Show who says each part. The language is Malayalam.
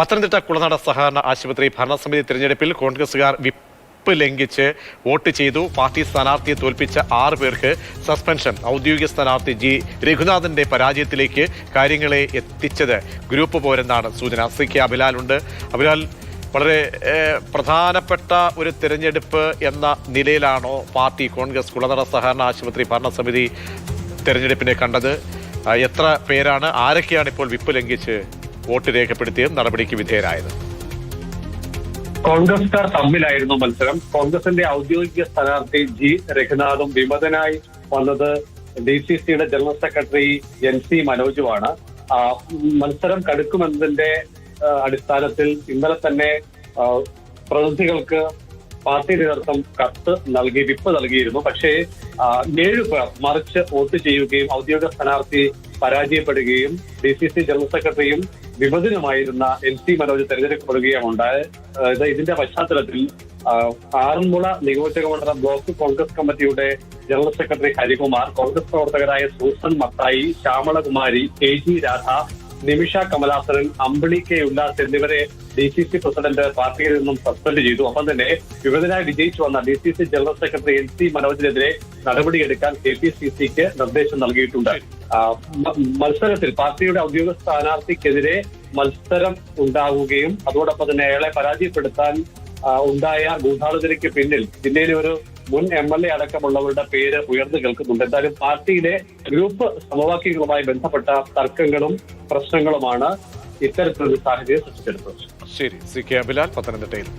Speaker 1: പത്തനംതിട്ട കുളനട സഹകരണ ആശുപത്രി ഭരണസമിതി തിരഞ്ഞെടുപ്പിൽ കോൺഗ്രസുകാർ വിപ്പ് ലംഘിച്ച് വോട്ട് ചെയ്തു. പാർട്ടി സ്ഥാനാർത്ഥിയെ തോൽപ്പിച്ച 6 പേർക്ക് സസ്പെൻഷൻ. ഔദ്യോഗിക സ്ഥാനാർത്ഥി ജി രഘുനാഥന്റെ പരാജയത്തിലേക്ക് കാര്യങ്ങളെ എത്തിച്ചത് ഗ്രൂപ്പ് പോരെന്നാണ് സൂചന. CK അഭിലാൽ ഉണ്ട്. അഭിലാൽ, വളരെ പ്രധാനപ്പെട്ട ഒരു തിരഞ്ഞെടുപ്പ് എന്ന നിലയിലാണോ പാർട്ടി കോൺഗ്രസ് കുളനട സഹകരണ ആശുപത്രി ഭരണസമിതി തിരഞ്ഞെടുപ്പിനെ കണ്ടത്? എത്ര പേരാണ്, ആരൊക്കെയാണ് ഇപ്പോൾ വിപ്പ് ലംഘിച്ച് വോട്ട് രേഖപ്പെടുത്തിയതും നടപടിക്ക് വിധേയരായത്?
Speaker 2: കോൺഗ്രസ്കാർ തമ്മിലായിരുന്നു മത്സരം. കോൺഗ്രസിന്റെ ഔദ്യോഗിക സ്ഥാനാർത്ഥി ജി രഘുനാഥും വിമതനായി വന്നത് DCCയുടെ ജനറൽ സെക്രട്ടറി NC മനോജുമാണ്. മത്സരം കടുക്കുമെന്നതിന്റെ അടിസ്ഥാനത്തിൽ ഇന്നലെ തന്നെ പ്രതിനിധികൾക്ക് പാർട്ടി നേതൃത്വം കത്ത് നൽകി, വിപ്പ് നൽകിയിരുന്നു. പക്ഷേ 7 പേർ മറിച്ച് വോട്ട് ചെയ്യുകയും ഔദ്യോഗിക സ്ഥാനാർത്ഥി പരാജയപ്പെടുകയും DCC ജനറൽ സെക്രട്ടറിയും വിമതനുമായിരുന്ന NC മനോജ് തെരഞ്ഞെടുക്കപ്പെടുകയും ഉണ്ടായത്. ഇതിന്റെ പശ്ചാത്തലത്തിൽ ആറന്മുള നിയോജക മണ്ഡലം ബ്ലോക്ക് കോൺഗ്രസ് കമ്മിറ്റിയുടെ ജനറൽ സെക്രട്ടറി ഹരികുമാർ, കോൺഗ്രസ് പ്രവർത്തകരായ സൂസൻ മത്തായി, ശ്യാമളകുമാരി, KG രാധ, നിമിഷ കമലാസനൻ, അമ്പിളി K ഉല്ലാസ് എന്നിവരെ DCC പ്രസിഡന്റ് പാർട്ടിയിൽ നിന്നും സസ്പെൻഡ് ചെയ്തു. ഒപ്പം തന്നെ വിമതനായി വിജയിച്ചു വന്ന DCC ജനറൽ സെക്രട്ടറി NC മനോജിനെതിരെ നടപടിയെടുക്കാൻ KPCCക്ക് നിർദ്ദേശം നൽകിയിട്ടുണ്ട്. മത്സരത്തിൽ പാർട്ടിയുടെ ഔദ്യോഗിക സ്ഥാനാർത്ഥിക്കെതിരെ മത്സരം ഉണ്ടാവുകയും അതോടൊപ്പം തന്നെ അയാളെ പരാജയപ്പെടുത്താൻ ഉണ്ടായ ഗൂഢാലോചനയ്ക്ക് പിന്നിൽ ജില്ലയിലെ ഒരു മുൻ MLA അടക്കമുള്ളവരുടെ പേര് ഉയർന്നു കേൾക്കുന്നുണ്ട്. എന്തായാലും പാർട്ടിയിലെ ഗ്രൂപ്പ് സമവാക്യങ്ങളുമായി ബന്ധപ്പെട്ട തർക്കങ്ങളും പ്രശ്നങ്ങളുമാണ് ഇത്തരത്തിലൊരു സാഹചര്യം സൃഷ്ടിച്ചെടുത്തത്.
Speaker 1: ശരി, CK അഭിലാൽ പത്തനംതിട്ടയിൽ.